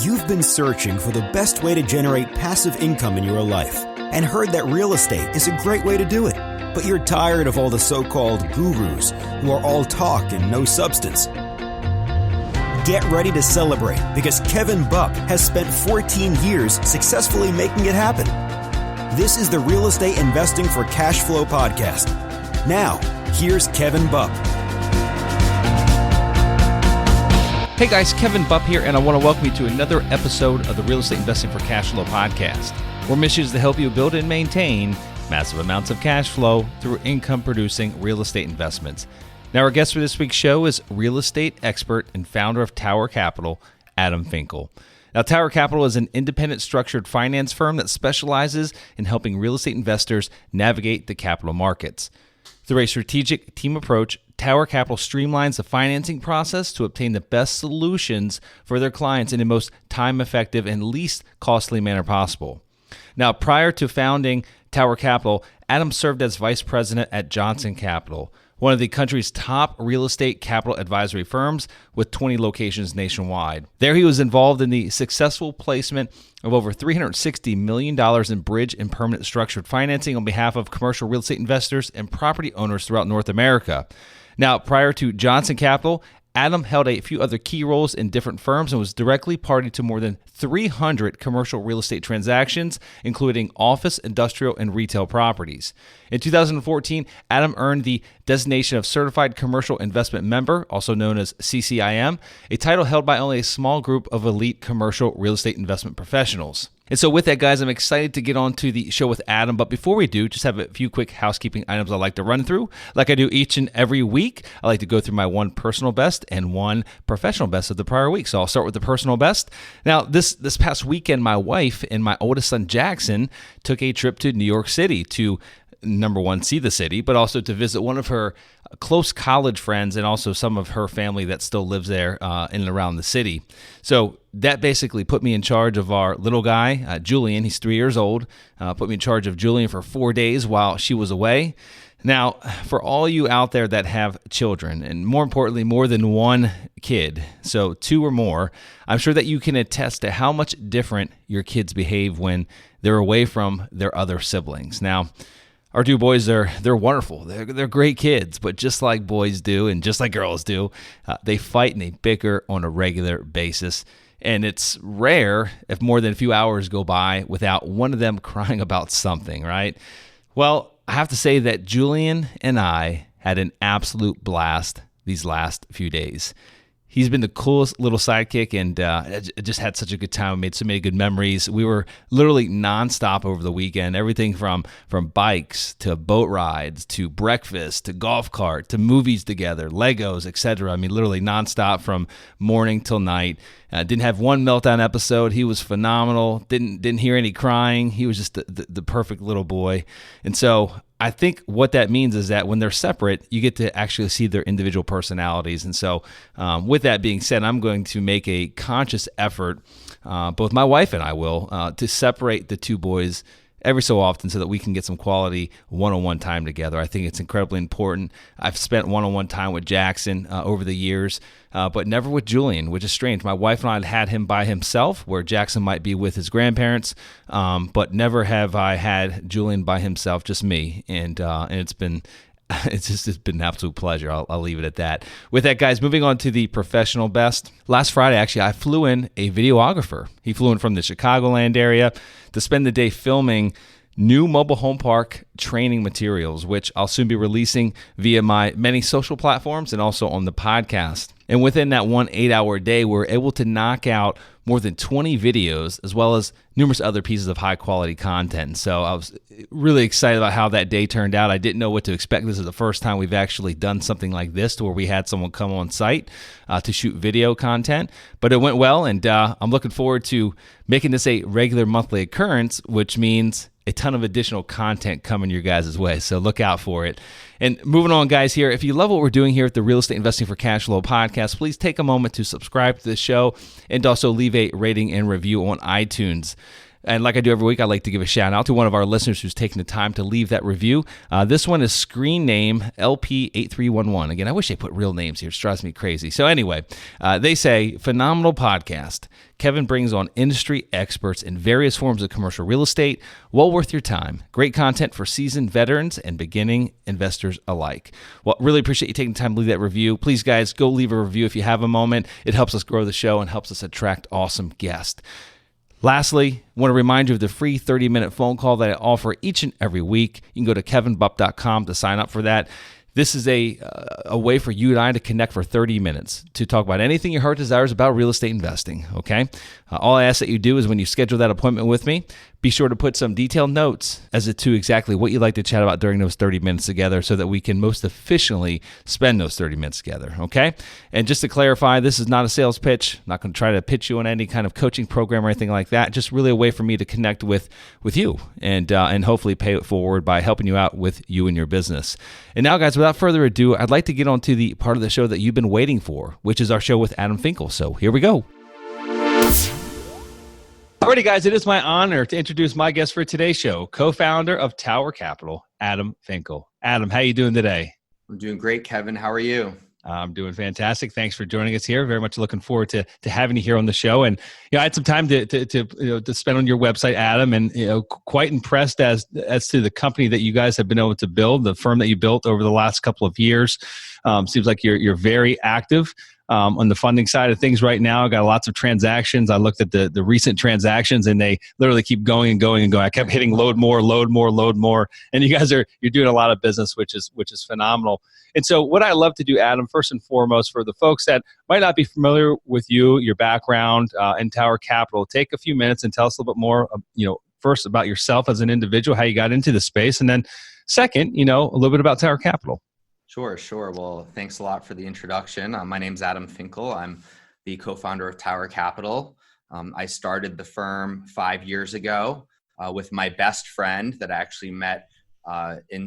You've been searching for the best way to generate passive income in your life and heard that real estate is a great way to do it. But you're tired of all the so-called gurus who are all talk and no substance. Get ready to celebrate because Kevin Buck has spent 14 years successfully making it happen. This is the Real Estate Investing for Cash Flow podcast. Now, here's Kevin Buck. Hey guys, Kevin Bupp here, and I want to welcome you to another episode of the Real Estate Investing for Cash Flow podcast. Our mission is to help you build and maintain massive amounts of cash flow through income-producing real estate investments. Now, our guest for this week's show is real estate expert and founder of Tower Capital, Adam Finkel. Now, Tower Capital is an independent structured finance firm that specializes in helping real estate investors navigate the capital markets. Through a strategic team approach, Tower Capital streamlines the financing process to obtain the best solutions for their clients in the most time-effective and least costly manner possible. Now, prior to founding Tower Capital, Adam served as vice president at Johnson Capital, one of the country's top real estate capital advisory firms with 20 locations nationwide. There he was involved in the successful placement of over $360 million in bridge and permanent structured financing on behalf of commercial real estate investors and property owners throughout North America. Now, prior to Johnson Capital, Adam held a few other key roles in different firms and was directly party to more than 300 commercial real estate transactions, including office, industrial, and retail properties. In 2014, Adam earned the designation of Certified Commercial Investment Member, also known as CCIM, a title held by only a small group of elite commercial real estate investment professionals. And so with that, guys, I'm excited to get on to the show with Adam. But before we do, just have a few quick housekeeping items I'd like to run through. Like I do each and every week, I like to go through my one personal best and one professional best of the prior week. So I'll start with the personal best. Now, this past weekend, my wife and my oldest son, Jackson, took a trip to New York City to, number one, see the city, but also to visit one of her close college friends and also some of her family that still lives there in and around the city. So that basically put me in charge of our little guy, Julian. He's 3 years old. Put me in charge of Julian for 4 days while she was away. Now, for all you out there that have children, and more importantly, more than one kid, so 2 or more, I'm sure that you can attest to how much different your kids behave when they're away from their other siblings. Now, our 2 boys, they're wonderful. They're great kids, but just like boys do and just like girls do, they fight and they bicker on a regular basis. And it's rare if more than a few hours go by without one of them crying about something, right? Well, I have to say that Julian and I had an absolute blast these last few days. He's been the coolest little sidekick, and I just had such a good time. We made so many good memories. We were literally nonstop over the weekend. Everything from bikes to boat rides to breakfast to golf cart to movies together, Legos, etc. I mean, literally nonstop from morning till night. Didn't have one meltdown episode. He was phenomenal. Didn't hear any crying. He was just the perfect little boy. And so I think what that means is that when they're separate, you get to actually see their individual personalities. And so with that being said, I'm going to make a conscious effort, both my wife and I will, to separate the 2 boys every so often so that we can get some quality one-on-one time together. I think it's incredibly important. I've spent one-on-one time with Jackson over the years, but never with Julian, which is strange. My wife and I had him by himself, where Jackson might be with his grandparents, but never have I had Julian by himself, just me. And it's been an absolute pleasure. I'll leave it at that. With that, guys, moving on to the professional best. Last Friday, actually, I flew in a videographer. He flew in from the Chicagoland area to spend the day filming new mobile home park training materials, which I'll soon be releasing via my many social platforms and also on the podcast. And within that 1 8-hour day, we're able to knock out more than 20 videos, as well as numerous other pieces of high-quality content. So I was really excited about how that day turned out. I didn't know what to expect. This is the first time we've actually done something like this, to where we had someone come on site to shoot video content. But it went well, and I'm looking forward to making this a regular monthly occurrence, which means a ton of additional content coming your guys' way, so look out for it. And moving on, guys, here, if you love what we're doing here at the Real Estate Investing for Cash Flow podcast, please take a moment to subscribe to the show and also leave a rating and review on iTunes. And like I do every week, I'd like to give a shout out to one of our listeners who's taken the time to leave that review. This one is screen name LP8311. Again, I wish they put real names here. It drives me crazy. So anyway, they say, phenomenal podcast. Kevin brings on industry experts in various forms of commercial real estate. Well worth your time. Great content for seasoned veterans and beginning investors alike. Well, really appreciate you taking the time to leave that review. Please, guys, go leave a review if you have a moment. It helps us grow the show and helps us attract awesome guests. Lastly, I want to remind you of the free 30-minute phone call that I offer each and every week. You can go to kevinbupp.com to sign up for that. This is a way for you and I to connect for 30 minutes to talk about anything your heart desires about real estate investing, okay? All I ask that you do is when you schedule that appointment with me, be sure to put some detailed notes as to exactly what you'd like to chat about during those 30 minutes together so that we can most efficiently spend those 30 minutes together, okay? And just to clarify, this is not a sales pitch. I'm not going to try to pitch you on any kind of coaching program or anything like that. Just really a way for me to connect with you and hopefully pay it forward by helping you out with you and your business. And now, guys, without further ado, I'd like to get on to the part of the show that you've been waiting for, which is our show with Adam Finkel. So here we go. Alrighty, guys, it is my honor to introduce my guest for today's show, co-founder of Tower Capital, Adam Finkel. Adam, how you doing today? I'm doing great, Kevin. How are you? I'm doing fantastic. Thanks for joining us here. Very much looking forward to having you here on the show. And I had some time to spend on your website, Adam, and quite impressed as to the company that you guys have been able to build, the firm that you built over the last couple of years. Seems like you're very active. On the funding side of things right now. I got lots of transactions. I looked at the recent transactions and they literally keep going and going and going. I kept hitting load more. And you guys you're doing a lot of business, which is phenomenal. And so what I love to do, Adam, first and foremost, for the folks that might not be familiar with you, your background in Tower Capital, take a few minutes and tell us a little bit more, first about yourself as an individual, how you got into the space. And then second, a little bit about Tower Capital. Sure. Well, thanks a lot for the introduction. My name's Adam Finkel. I'm the co-founder of Tower Capital. I started the firm 5 years ago with my best friend that I actually met in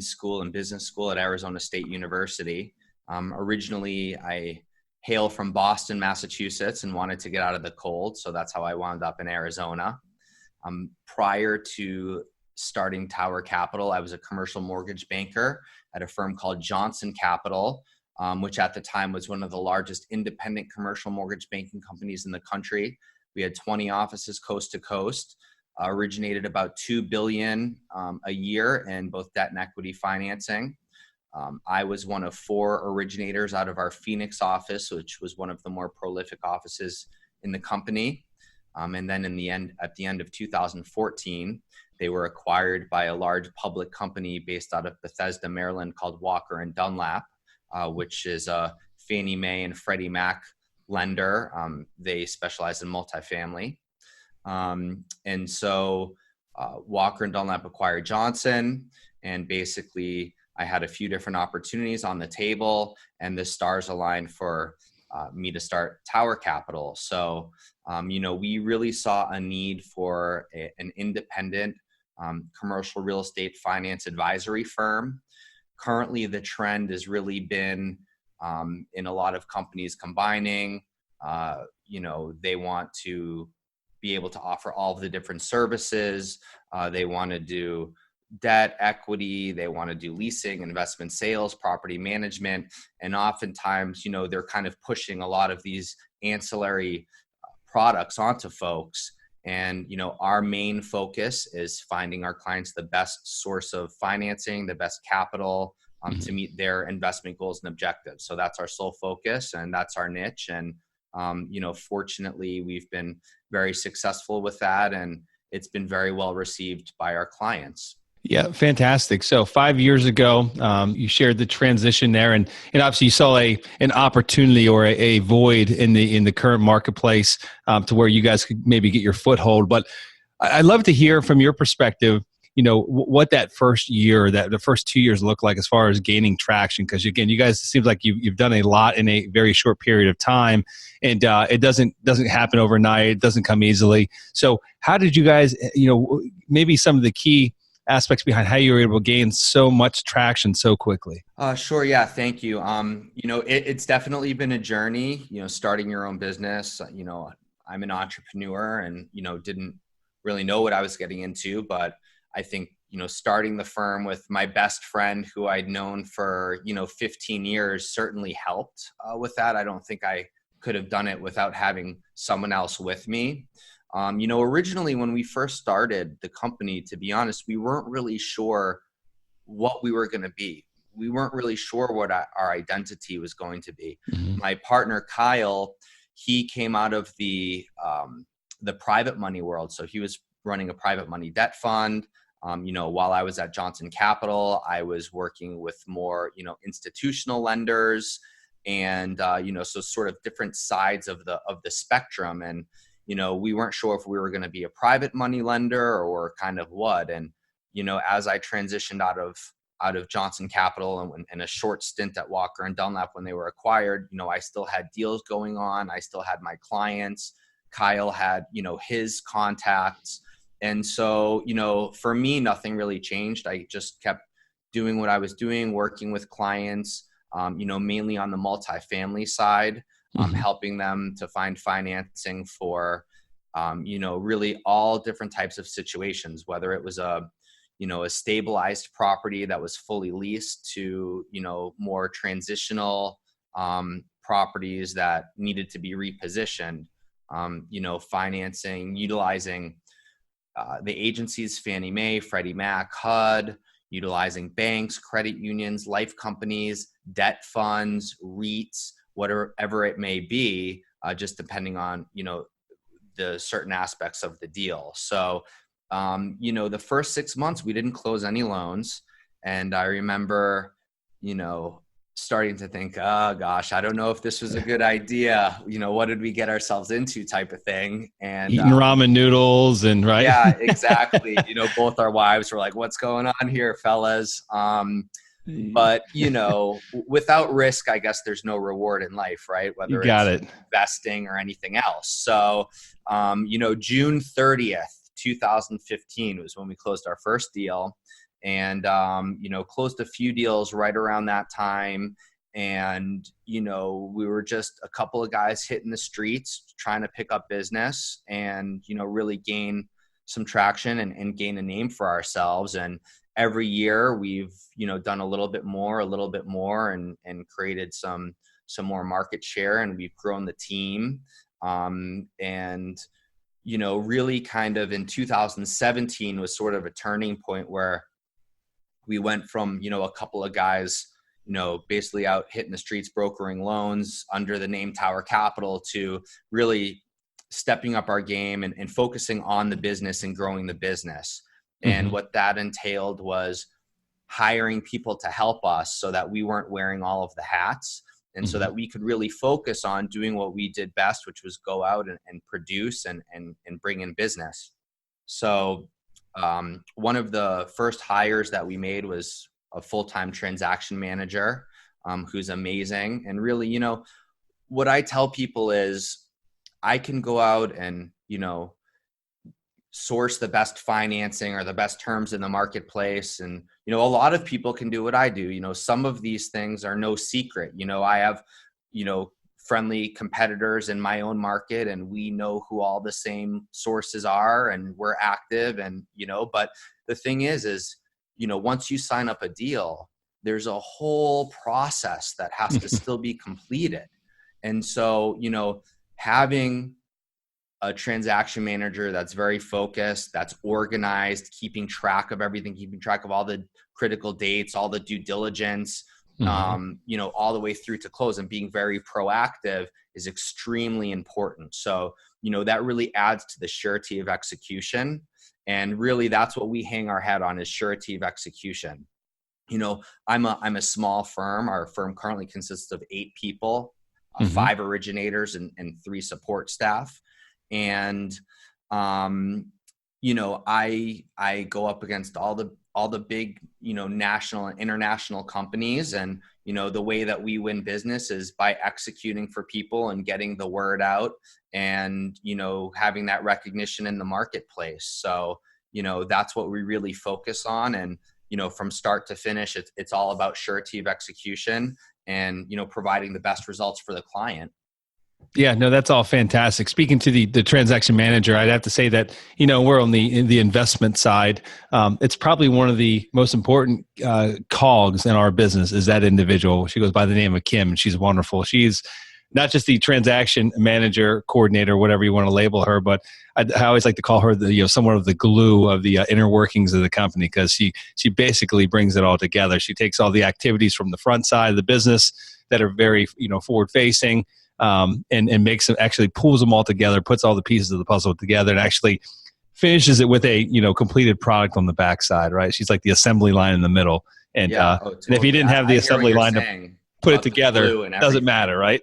business school at Arizona State University. Originally, I hail from Boston, Massachusetts, and wanted to get out of the cold. So that's how I wound up in Arizona. Prior to starting Tower Capital, I was a commercial mortgage banker at a firm called Johnson Capital, which at the time was one of the largest independent commercial mortgage banking companies in the country. We had 20 offices coast to coast, originated about $2 billion a year in both debt and equity financing. I was one of 4 originators out of our Phoenix office, which was one of the more prolific offices in the company. And then at the end of 2014, they were acquired by a large public company based out of Bethesda, Maryland, called Walker & Dunlap, which is a Fannie Mae and Freddie Mac lender. They specialize in multifamily. And so Walker & Dunlap acquired Johnson, and basically I had a few different opportunities on the table, and the stars aligned for me to start Tower Capital. So, we really saw a need for an independent commercial real estate finance advisory firm. Currently, the trend has really been in a lot of companies combining. They want to be able to offer all of the different services. They want to do debt, equity, they want to do leasing, investment sales, property management. And oftentimes, they're kind of pushing a lot of these ancillary products onto folks. And, our main focus is finding our clients the best source of financing, the best capital to meet their investment goals and objectives. So that's our sole focus and that's our niche. And, fortunately, we've been very successful with that, and it's been very well received by our clients. Yeah, fantastic. So 5 years ago, you shared the transition there, and obviously you saw an opportunity or a void in the current marketplace to where you guys could maybe get your foothold. But I'd love to hear from your perspective, what that first year, the first 2 years look like as far as gaining traction. Because again, you guys, it seems like you've done a lot in a very short period of time, and it doesn't happen overnight. It doesn't come easily. So how did you guys, maybe some of the key aspects behind how you were able to gain so much traction so quickly? Sure. Yeah. Thank you. It's definitely been a journey, starting your own business. I'm an entrepreneur and, didn't really know what I was getting into, but I think, starting the firm with my best friend who I'd known for, 15 years certainly helped with that. I don't think I could have done it without having someone else with me. Originally when we first started the company, to be honest, we weren't really sure what we were going to be. We weren't really sure what our identity was going to be. Mm-hmm. My partner, Kyle, he came out of the private money world. So he was running a private money debt fund. While I was at Johnson Capital, I was working with more, institutional lenders and, so sort of different sides of the spectrum. And, we weren't sure if we were going to be a private money lender or kind of what. And, as I transitioned out of Johnson Capital and a short stint at Walker and Dunlap when they were acquired, I still had deals going on. I still had my clients. Kyle had, his contacts. And so, for me, nothing really changed. I just kept doing what I was doing, working with clients, mainly on the multifamily side, helping them to find financing for, really all different types of situations, whether it was a stabilized property that was fully leased to, more transitional properties that needed to be repositioned, financing, utilizing the agencies, Fannie Mae, Freddie Mac, HUD, utilizing banks, credit unions, life companies, debt funds, REITs, whatever it may be, just depending on, the certain aspects of the deal. So, the first 6 months, we didn't close any loans. And I remember, starting to think, oh gosh, I don't know if this was a good idea. What did we get ourselves into type of thing? And eating ramen noodles and right. Yeah, exactly. Both our wives were like, what's going on here, fellas? But, without risk, I guess there's no reward in life, right? Whether it's investing or anything else. So, June 30th, 2015 was when we closed our first deal. And, closed a few deals right around that time. And, we were just a couple of guys hitting the streets, trying to pick up business and, really gain some traction and gain a name for ourselves. And every year we've, done a little bit more and created some more market share, and we've grown the team. Really kind of in 2017 was sort of a turning point where we went from, a couple of guys, basically out hitting the streets, brokering loans under the name Tower Capital, to really stepping up our game and focusing on the business and growing the business. Mm-hmm. And what that entailed was hiring people to help us so that we weren't wearing all of the hats. And mm-hmm. so that we could really focus on doing what we did best, which was go out and produce and bring in business. So, one of the first hires that we made was a full-time transaction manager, who's amazing. And really, what I tell people is I can go out and, source the best financing or the best terms in the marketplace. And, a lot of people can do what I do. Some of these things are no secret. I have, friendly competitors in my own market, and we know who all the same sources are, and we're active. And, but the thing is, once you sign up a deal, there's a whole process that has to still be completed. And so, having a transaction manager that's very focused, that's organized, keeping track of everything, keeping track of all the critical dates, all the due diligence, mm-hmm. All the way through to close, and being very proactive is extremely important. So, that really adds to the surety of execution. And really that's what we hang our hat on, is surety of execution. I'm a small firm. Our firm currently consists of 8 people, mm-hmm. 5 originators and 3 support staff. And, I go up against all the big, national and international companies. And, the way that we win business is by executing for people and getting the word out and, having that recognition in the marketplace. So, that's what we really focus on. And, from start to finish, it's all about surety of execution and, providing the best results for the client. Yeah, no, that's all fantastic. Speaking to the transaction manager, I'd have to say that, you know, we're on the investment side. It's probably one of the most important cogs in our business is that individual. She goes by the name of Kim, and she's wonderful. She's not just the transaction manager, coordinator, whatever you want to label her, but I always like to call her the, you know, somewhat of the glue of the inner workings of the company, because she basically brings it all together. She takes all the activities from the front side of the business that are very, you know, forward facing. And makes them, actually pulls them all together, puts all the pieces of the puzzle together, and actually finishes it with a, you know, completed product on the backside, right? She's like the assembly line in the middle. And, Yeah, and if you didn't have the I hear what assembly you're line to saying put it about the together, glue and doesn't everything. matter, right?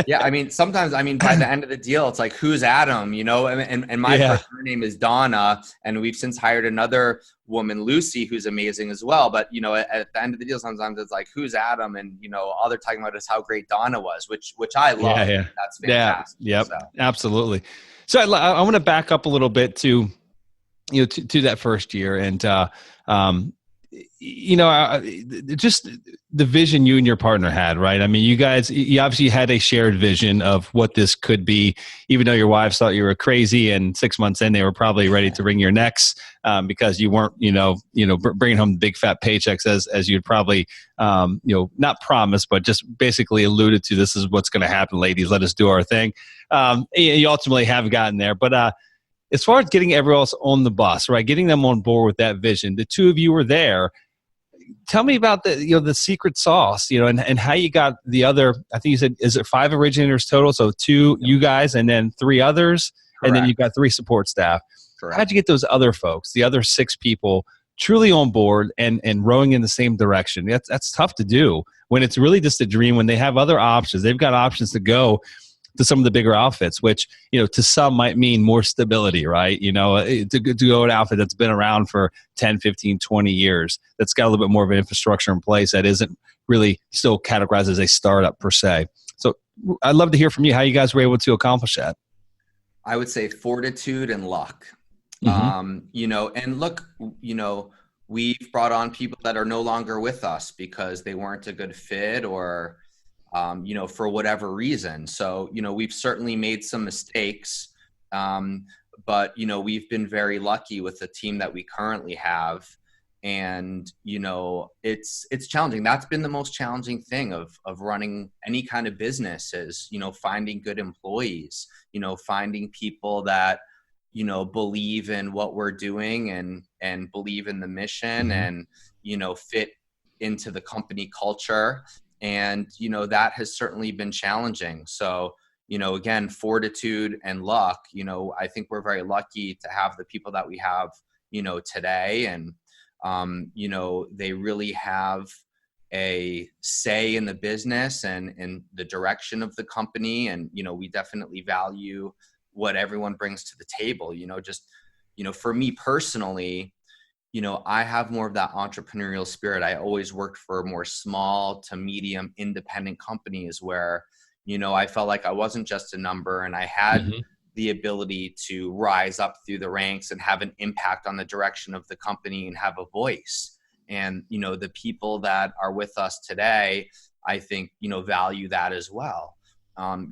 Yeah, I mean, sometimes, I mean, by the end of the deal, it's like, who's Adam, you know? And my Yeah. her name is Donna, and we've since hired another woman, Lucy, who's amazing as well. But, you know, at the end of the deal, sometimes it's like, who's Adam? And, you know, all they're talking about is how great Donna was, which I love. Yeah. That's Yeah. fantastic. Yep. So. Absolutely. So I want to back up a little bit to, you know, to that first year. And, you know, just the vision you and your partner had, right? I mean, you obviously had a shared vision of what this could be, even though your wives thought you were crazy, and 6 months in, they were probably ready to wring your necks because you weren't, bringing home big fat paychecks as you'd probably, not promised, but just basically alluded to. This is what's going to happen, ladies. Let us do our thing. You ultimately have gotten there, but as far as getting everyone else on the bus, right, getting them on board with that vision, the two of you were there. Tell me about the secret sauce, and how you got the other. I think you said, is it 5 originators total? So 2 you guys, and then 3 others, Correct. And then you've got 3 support staff. Correct. How'd you get those other folks, the other 6 people, truly on board and rowing in the same direction? That's tough to do when it's really just a dream. When they have other options, they've got options to go to some of the bigger outfits, which, to some might mean more stability, right? To go an outfit that's been around for 10, 15, 20 years, that's got a little bit more of an infrastructure in place that isn't really still categorized as a startup per se. So I'd love to hear from you how you guys were able to accomplish that. I would say fortitude and luck. Mm-hmm. And look, we've brought on people that are no longer with us because they weren't a good fit or for whatever reason. So, we've certainly made some mistakes, but, we've been very lucky with the team that we currently have. And, it's challenging. That's been the most challenging thing of running any kind of business is, finding good employees, finding people that, believe in what we're doing and believe in the mission and, fit into the company culture. And, that has certainly been challenging. So, again, fortitude and luck, I think we're very lucky to have the people that we have, today. And, they really have a say in the business and in the direction of the company. And, we definitely value what everyone brings to the table, for me personally, I have more of that entrepreneurial spirit. I always worked for more small to medium independent companies where, I felt like I wasn't just a number and I had the ability to rise up through the ranks and have an impact on the direction of the company and have a voice. And, the people that are with us today, I think, value that as well. When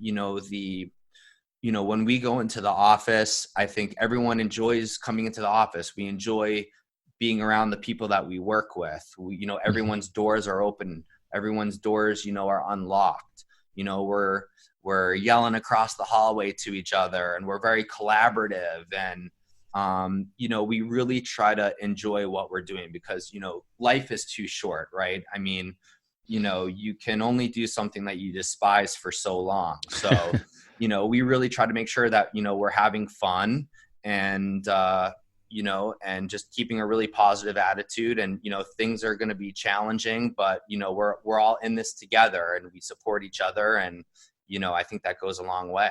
we go into the office, I think everyone enjoys coming into the office. We enjoy being around the people that we work with. Everyone's doors are open. Everyone's doors, are unlocked. We're yelling across the hallway to each other and we're very collaborative. And, we really try to enjoy what we're doing because, life is too short, right? I mean, you can only do something that you despise for so long. So, we really try to make sure that, we're having fun and, and just keeping a really positive attitude and, things are going to be challenging, but, we're all in this together and we support each other. And, I think that goes a long way.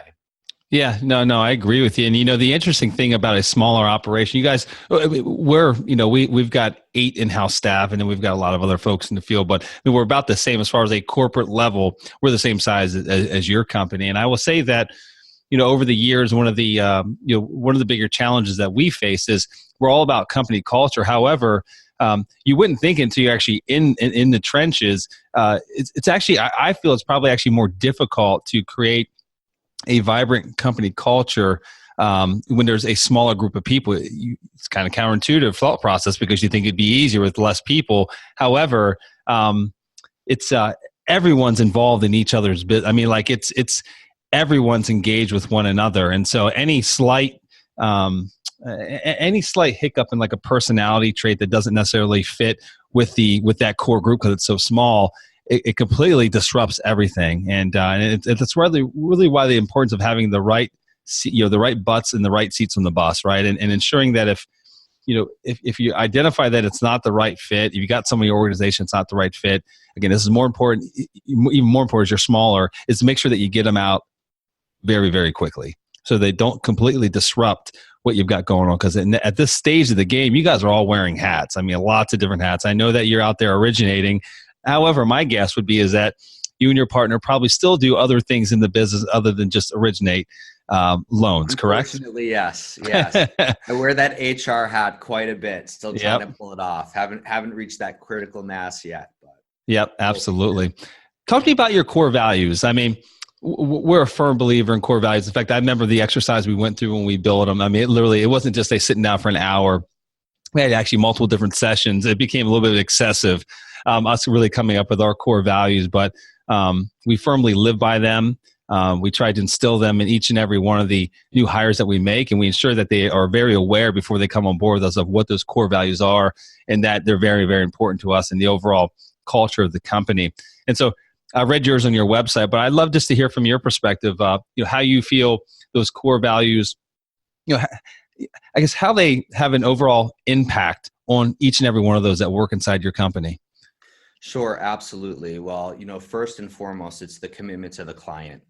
Yeah, no, I agree with you. And, the interesting thing about a smaller operation, you guys, we've got 8 in-house staff and then we've got a lot of other folks in the field, but we're about the same as far as a corporate level. We're the same size as your company. And I will say that, over the years, one of the bigger challenges that we face is we're all about company culture. However, you wouldn't think until you're actually in the trenches. It's actually, I feel it's probably actually more difficult to create a vibrant company culture, when there's a smaller group of people, it's kind of counterintuitive thought process because you think it'd be easier with less people. However, it's everyone's involved in each other's business. I mean, like it's everyone's engaged with one another, and so any slight hiccup in like a personality trait that doesn't necessarily fit with that core group because it's so small, it completely disrupts everything. And it's really why the importance of having the right the right butts in the right seats on the bus, right? And ensuring that if you identify that it's not the right fit, if you got someone in your organization, it's not the right fit. Again, this is more important, even more important as you're smaller, is to make sure that you get them out very, very quickly so they don't completely disrupt what you've got going on. Because at this stage of the game, you guys are all wearing hats. I mean, lots of different hats. I know that you're out there originating. However, my guess would be is that you and your partner probably still do other things in the business other than just originate loans, correct? Unfortunately, yes. I wear that HR hat quite a bit. Still trying to pull it off. Haven't reached that critical mass yet. But yep, absolutely. Talk to me about your core values. I mean, we're a firm believer in core values. In fact, I remember the exercise we went through when we built them. I mean, it wasn't just sitting down for an hour. We had actually multiple different sessions. It became a little bit excessive, us really coming up with our core values, but we firmly live by them. We try to instill them in each and every one of the new hires that we make, and we ensure that they are very aware before they come on board with us of what those core values are and that they're very, very important to us and the overall culture of the company. And so I read yours on your website, but I'd love just to hear from your perspective, how you feel those core values, I guess how they have an overall impact on each and every one of those that work inside your company. Sure, absolutely. Well, first and foremost, it's the commitment to the client.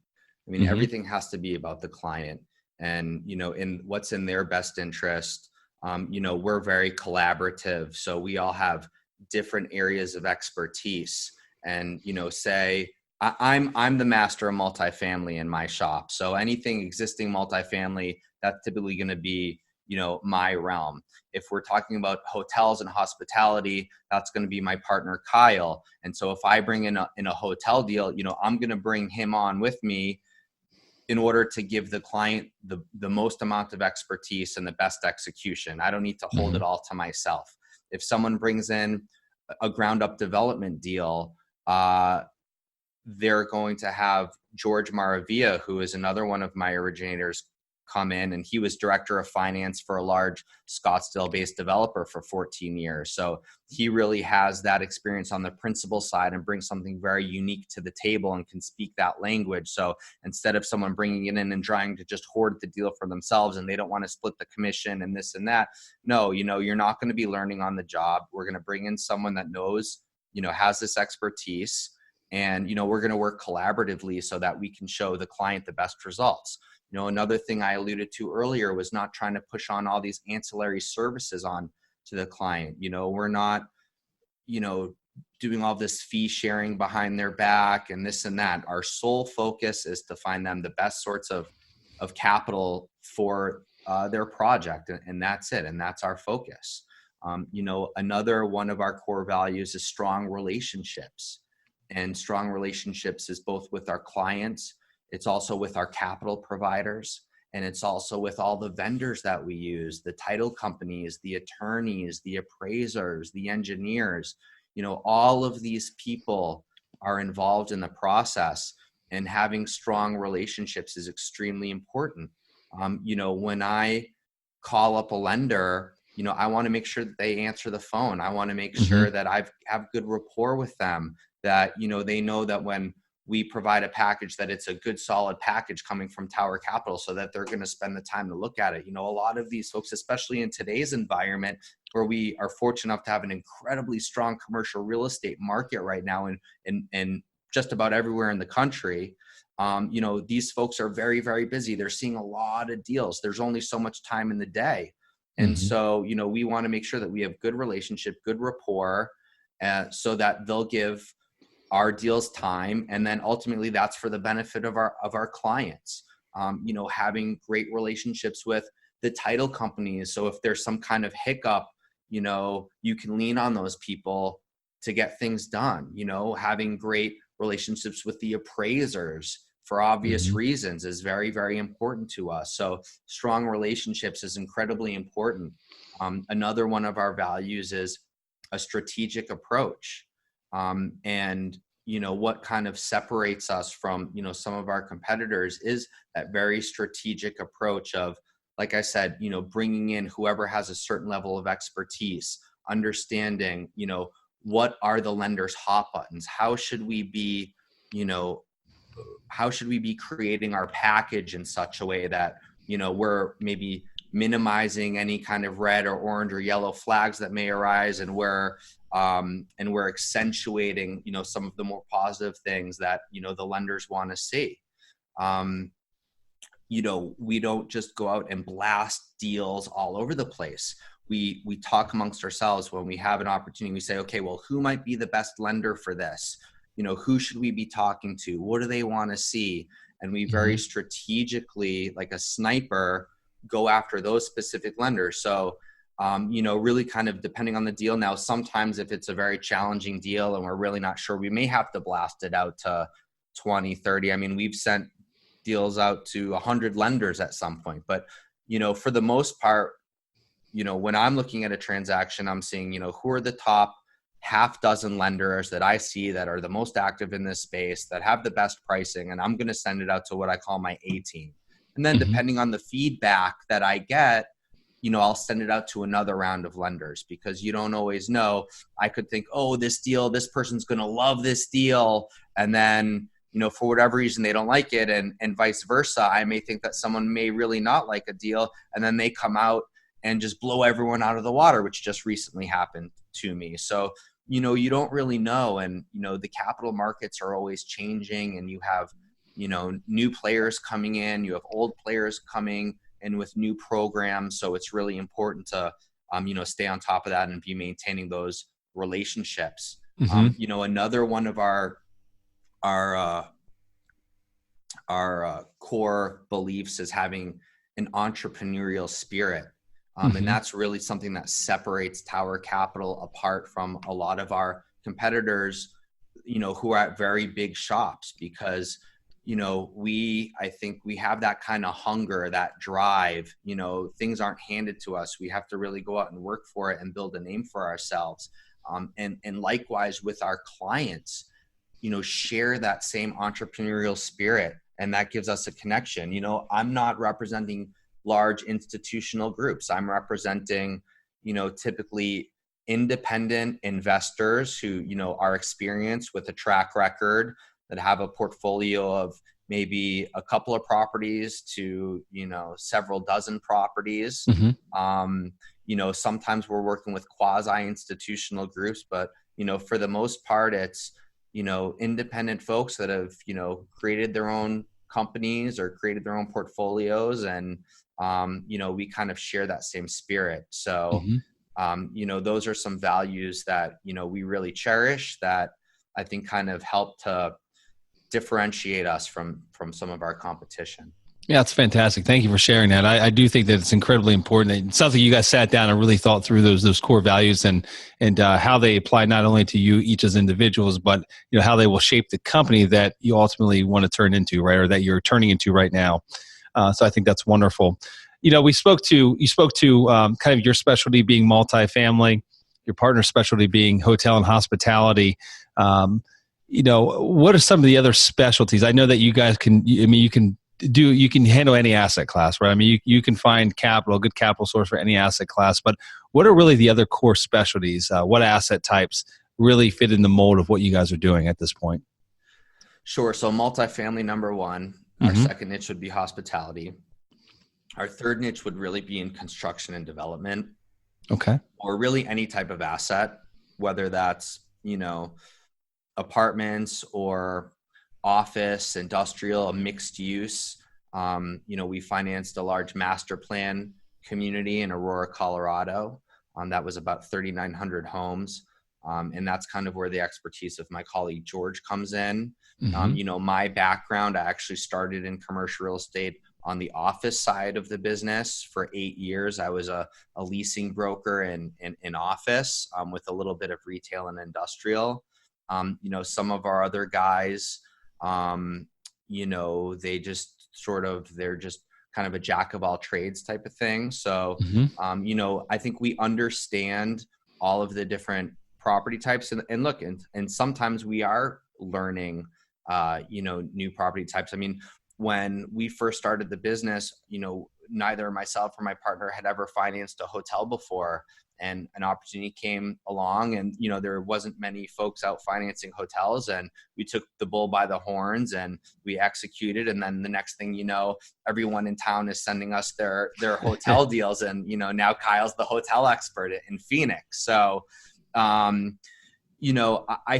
I mean, everything has to be about the client and, in what's in their best interest. We're very collaborative. So we all have different areas of expertise and, say, I'm the master of multifamily in my shop. So anything existing multifamily, that's typically going to be, my realm. If we're talking about hotels and hospitality, that's going to be my partner, Kyle. And so if I bring in a hotel deal, I'm going to bring him on with me in order to give the client the most amount of expertise and the best execution. I don't need to hold it all to myself. If someone brings in a ground up development deal, they're going to have George Maravilla, who is another one of my originators, come in, and he was director of finance for a large Scottsdale-based developer for 14 years. So he really has that experience on the principal side and brings something very unique to the table and can speak that language. So instead of someone bringing it in and trying to just hoard the deal for themselves and they don't want to split the commission and this and that, no, you're not going to be learning on the job. We're going to bring in someone that knows, has this expertise, and, we're going to work collaboratively so that we can show the client the best results. Another thing I alluded to earlier was not trying to push on all these ancillary services on to the client. We're not, doing all this fee sharing behind their back and this and that. Our sole focus is to find them the best sorts of capital for their project. And that's it. And that's our focus. Another one of our core values is strong relationships. And strong relationships is both with our clients, it's also with our capital providers, and it's also with all the vendors that we use, the title companies, the attorneys, the appraisers, the engineers. All of these people are involved in the process, and having strong relationships is extremely important. When I call up a lender, I want to make sure that they answer the phone. I want to make sure that I have good rapport with them, that, they know that when we provide a package, that it's a good, solid package coming from Tower Capital, so that they're going to spend the time to look at it. A lot of these folks, especially in today's environment where we are fortunate enough to have an incredibly strong commercial real estate market right now in just about everywhere in the country, these folks are very, very busy. They're seeing a lot of deals. There's only so much time in the day. And so, we want to make sure that we have good relationship, good rapport, so that they'll give our deals time. And then ultimately that's for the benefit of our clients. Having great relationships with the title companies. So if there's some kind of hiccup, you can lean on those people to get things done. Having great relationships with the appraisers for obvious reasons is very, very important to us. So strong relationships is incredibly important. Another one of our values is a strategic approach. And what kind of separates us from, some of our competitors is that very strategic approach of, like I said, bringing in whoever has a certain level of expertise, understanding, what are the lender's hot buttons? How should we be creating our package in such a way that, we're maybe minimizing any kind of red or orange or yellow flags that may arise, and we're accentuating, some of the more positive things that, the lenders want to see. We don't just go out and blast deals all over the place. We talk amongst ourselves when we have an opportunity. We say, okay, well, who might be the best lender for this? Who should we be talking to? What do they want to see? And we very strategically, like a sniper, go after those specific lenders. So, really kind of depending on the deal. Now, sometimes if it's a very challenging deal and we're really not sure, we may have to blast it out to 20, 30. I mean, we've sent deals out to 100 lenders at some point. But, for the most part, when I'm looking at a transaction, I'm seeing, who are the top half dozen lenders that I see that are the most active in this space, that have the best pricing, and I'm going to send it out to what I call my A team. And then depending on the feedback that I get, I'll send it out to another round of lenders, because you don't always know. I could think, oh, this person's going to love this deal. And then, for whatever reason, they don't like it, and vice versa. I may think that someone may really not like a deal, and then they come out and just blow everyone out of the water, which just recently happened to me. So, you don't really know. And, the capital markets are always changing, and you have, new players coming in, you have old players coming in with new programs. So it's really important to, stay on top of that and be maintaining those relationships. Another one of our core beliefs is having an entrepreneurial spirit. And that's really something that separates Tower Capital apart from a lot of our competitors, who are at very big shops, because, I think we have that kind of hunger, that drive. Things aren't handed to us. We have to really go out and work for it and build a name for ourselves. And likewise with our clients, share that same entrepreneurial spirit, and that gives us a connection. I'm not representing large institutional groups. I'm representing, typically independent investors who, are experienced with a track record, that have a portfolio of maybe a couple of properties to, several dozen properties. Sometimes we're working with quasi-institutional groups, but, for the most part, it's, independent folks that have, created their own companies or created their own portfolios. And, we kind of share that same spirit. So, those are some values that, we really cherish, that I think kind of help to differentiate us from some of our competition. Yeah, it's fantastic. Thank you for sharing that. I do think that it's incredibly important. It sounds like you guys sat down and really thought through those core values and how they apply not only to you each as individuals, but how they will shape the company that you ultimately want to turn into, right, or that you're turning into right now. So I think that's wonderful. You spoke to kind of your specialty being multifamily, your partner's specialty being hotel and hospitality. What are some of the other specialties? I know that you guys you can handle any asset class, right? I mean, you can find good capital source for any asset class, but what are really the other core specialties? What asset types really fit in the mold of what you guys are doing at this point? Sure. So multifamily, number one. Our second niche would be hospitality. Our third niche would really be in construction and development. Okay. Or really any type of asset, whether that's, apartments or office, industrial, a mixed use. We financed a large master plan community in Aurora, Colorado. That was about 3,900 homes. And that's kind of where the expertise of my colleague George comes in. My background, I actually started in commercial real estate on the office side of the business for 8 years. I was a leasing broker in office with a little bit of retail and industrial. Some of our other guys, they just they're just kind of a jack of all trades type of thing. So, I think we understand all of the different property types and look, and sometimes we are learning, new property types. I mean, when we first started the business, neither myself or my partner had ever financed a hotel before. And an opportunity came along and, there wasn't many folks out financing hotels, and we took the bull by the horns and we executed. And then the next thing, everyone in town is sending us their hotel deals. And, now Kyle's the hotel expert in Phoenix. So, I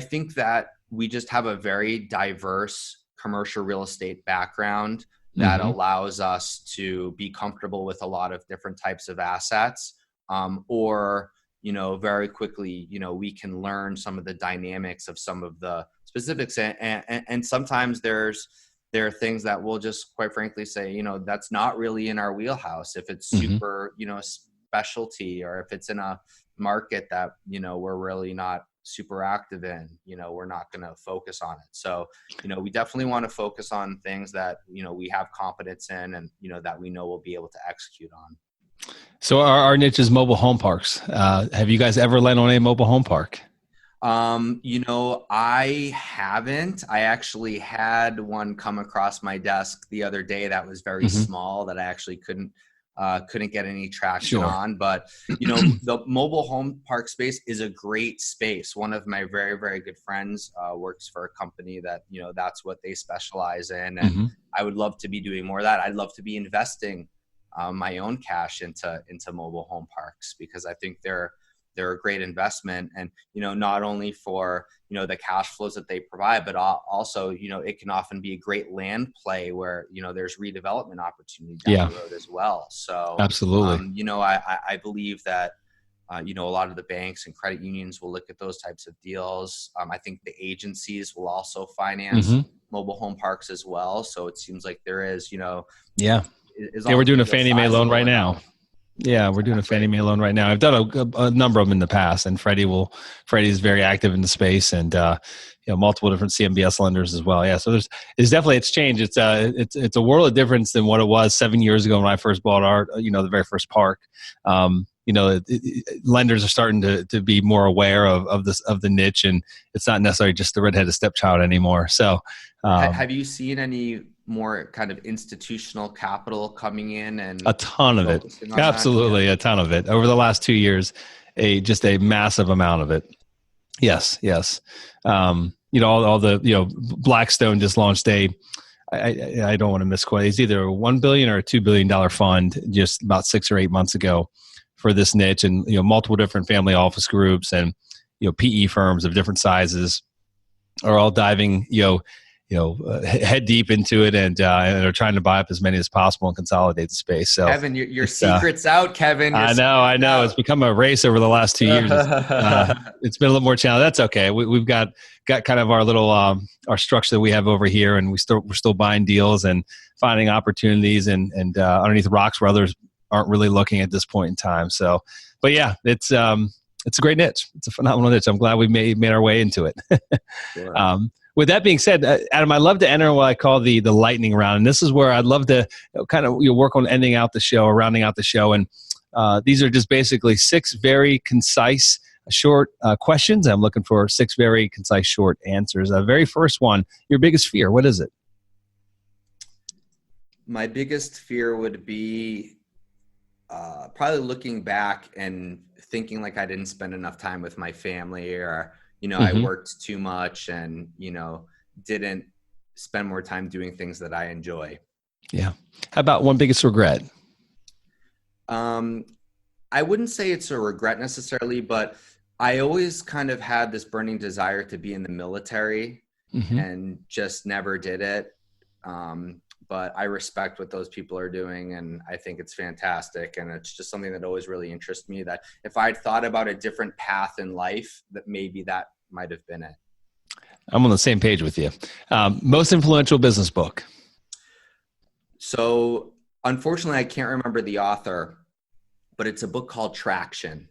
think that we just have a very diverse commercial real estate background that allows us to be comfortable with a lot of different types of assets. Or very quickly, we can learn some of the dynamics of some of the specifics. And sometimes there are things that we'll just quite frankly say, that's not really in our wheelhouse. If it's super, specialty, or if it's in a market that, we're really not super active in, we're not going to focus on it. So, we definitely want to focus on things that, we have competence in and, that we know we'll be able to execute on. So our niche is mobile home parks. Have you guys ever lent on a mobile home park? I haven't. I actually had one come across my desk the other day that was very small that I actually couldn't get any traction on. But, the mobile home park space is a great space. One of my very, very good friends works for a company that, that's what they specialize in. And I would love to be doing more of that. I'd love to be investing my own cash into mobile home parks, because I think they're a great investment. And, not only for, the cash flows that they provide, but also, it can often be a great land play where, there's redevelopment opportunity down the road as well. So absolutely. I believe that, a lot of the banks and credit unions will look at those types of deals. I think the agencies will also finance mobile home parks as well. So it seems like there is, we're doing a Fannie Mae loan right now. Yeah, we're doing a Fannie Mae loan right now. I've done a number of them in the past, and Freddie's very active in the space, and multiple different CMBS lenders as well. Yeah, so it's changed. It's a world of difference than what it was 7 years ago when I first bought the very first park. Lenders are starting to be more aware of the niche, and it's not necessarily just the redheaded stepchild anymore. So, have you seen any more kind of institutional capital coming in? And a ton of it. Absolutely. A ton of it over the last 2 years, just a massive amount of it. Yes. All the, Blackstone just launched I don't want to misquote. It's either a $1 billion or a $2 billion fund just about 6 or 8 months ago for this niche, and, multiple different family office groups and, PE firms of different sizes are all diving, head deep into it, and are trying to buy up as many as possible and consolidate the space. So, Kevin, your secret's out, Kevin. I know. It's become a race over the last 2 years. It's been a little more challenging. That's okay. We've got kind of our little our structure that we have over here, and we're still buying deals and finding opportunities and underneath rocks where others aren't really looking at this point in time. So, but yeah, it's a great niche. It's a phenomenal niche. I'm glad we made our way into it. Sure. With that being said, Adam, I love to enter what I call the lightning round, and this is where I'd love to kind of work on ending out the show or rounding out the show. And these are just basically 6 very concise, short questions. I'm looking for 6 very concise, short answers. Very first one: your biggest fear. What is it? My biggest fear would be probably looking back and thinking like I didn't spend enough time with my family, or I worked too much and, didn't spend more time doing things that I enjoy. Yeah. How about one biggest regret? I wouldn't say it's a regret necessarily, but I always kind of had this burning desire to be in the military and just never did it. But I respect what those people are doing, and I think it's fantastic. And it's just something that always really interests me, that if I'd thought about a different path in life, that maybe that might have been it. I'm on the same page with you. Most influential business book? So unfortunately, I can't remember the author, but it's a book called Traction.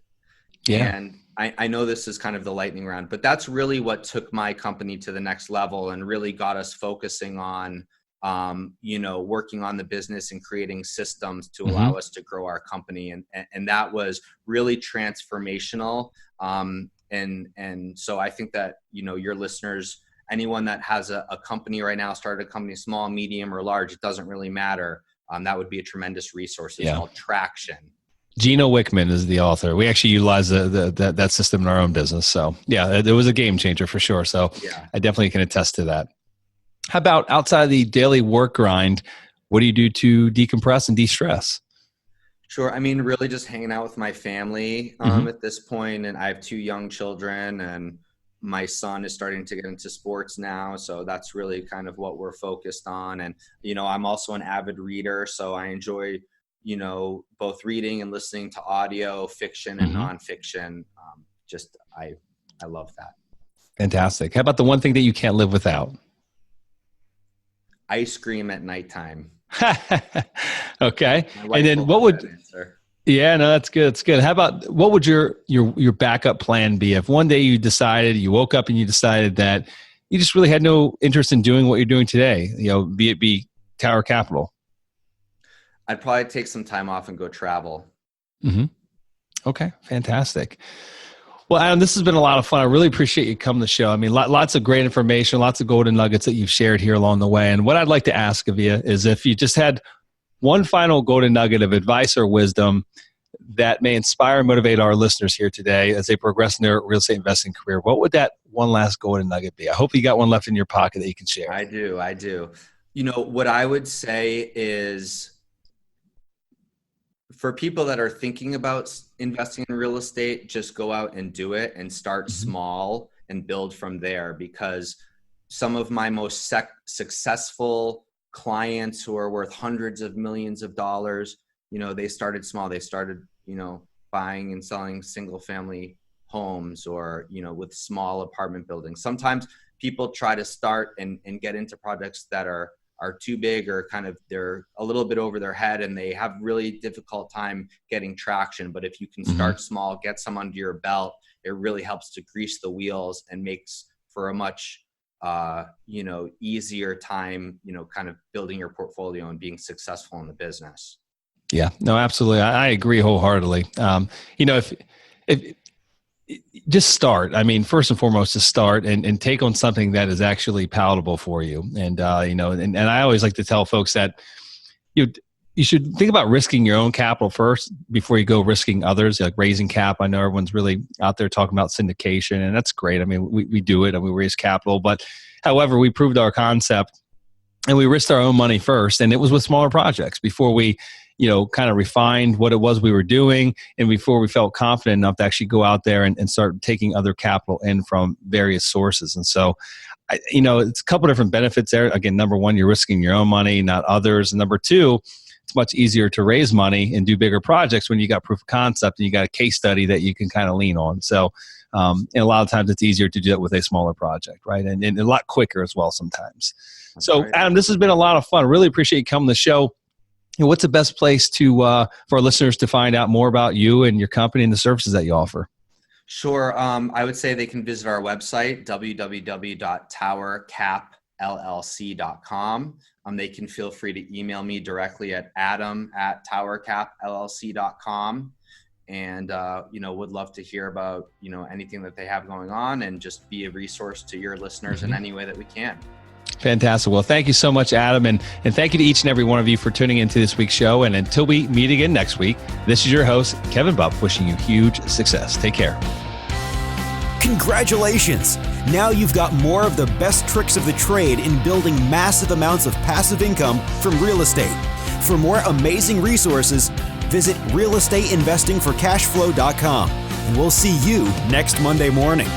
Yeah. And I know this is kind of the lightning round, but that's really what took my company to the next level and really got us focusing on working on the business and creating systems to allow us to grow our company. And that was really transformational. And so I think that, your listeners, anyone that has a company right now, started a company, small, medium, or large, it doesn't really matter. That would be a tremendous resource. It's called Traction. Gino Wickman is the author. We actually utilize that system in our own business. So yeah, it was a game changer for sure. So I definitely can attest to that. How about outside of the daily work grind, what do you do to decompress and de-stress? Sure. I mean, really just hanging out with my family at this point. And I have 2 young children, and my son is starting to get into sports now. So that's really kind of what we're focused on. And, I'm also an avid reader. So I enjoy, both reading and listening to audio, fiction and nonfiction. I love that. Fantastic. How about the one thing that you can't live without? Ice cream at nighttime. Okay. And then what would, that's good. It's good. How about, what would your backup plan be if one day you woke up and you decided that you just really had no interest in doing what you're doing today, be it be Tower Capital? I'd probably take some time off and go travel. Okay. Fantastic. Well, Adam, this has been a lot of fun. I really appreciate you coming to the show. I mean, lots of great information, lots of golden nuggets that you've shared here along the way. And what I'd like to ask of you is if you just had one final golden nugget of advice or wisdom that may inspire and motivate our listeners here today as they progress in their real estate investing career, what would that one last golden nugget be? I hope you got one left in your pocket that you can share. I do. What I would say is, for people that are thinking about investing in real estate, just go out and do it and start small and build from there. Because some of my most successful clients who are worth hundreds of millions of dollars, they started small. They started, buying and selling single family homes or, with small apartment buildings. Sometimes people try to start and get into projects that are too big or kind of they're a little bit over their head and they have really difficult time getting traction. But if you can start small, get some under your belt, it really helps to grease the wheels and makes for a much, easier time, kind of building your portfolio and being successful in the business. Yeah, no, absolutely. I agree wholeheartedly. If just start. I mean, first and foremost, just start and take on something that is actually palatable for you. And, and I always like to tell folks that you should think about risking your own capital first before you go risking others, like raising cap. I know everyone's really out there talking about syndication, and that's great. I mean, we do it and we raise capital, but however, we proved our concept and we risked our own money first. And it was with smaller projects before we kind of refined what it was we were doing. And before we felt confident enough to actually go out there and start taking other capital in from various sources. And so, it's a couple different benefits there. Again, number one, you're risking your own money, not others. And number two, it's much easier to raise money and do bigger projects when you got proof of concept and you got a case study that you can kind of lean on. So, and a lot of times it's easier to do that with a smaller project, right? And a lot quicker as well sometimes. That's so, right. Adam, this has been a lot of fun. Really appreciate you coming to the show. What's the best place for our listeners to find out more about you and your company and the services that you offer? Sure. I would say they can visit our website, www.towercapllc.com. They can feel free to email me directly at adam@towercapllc.com. And, would love to hear about, anything that they have going on and just be a resource to your listeners in any way that we can. Fantastic. Well, thank you so much, Adam. And thank you to each and every one of you for tuning into this week's show. And until we meet again next week, this is your host, Kevin Bupp, wishing you huge success. Take care. Congratulations! Now you've got more of the best tricks of the trade in building massive amounts of passive income from real estate. For more amazing resources, visit realestateinvestingforcashflow.com. And we'll see you next Monday morning.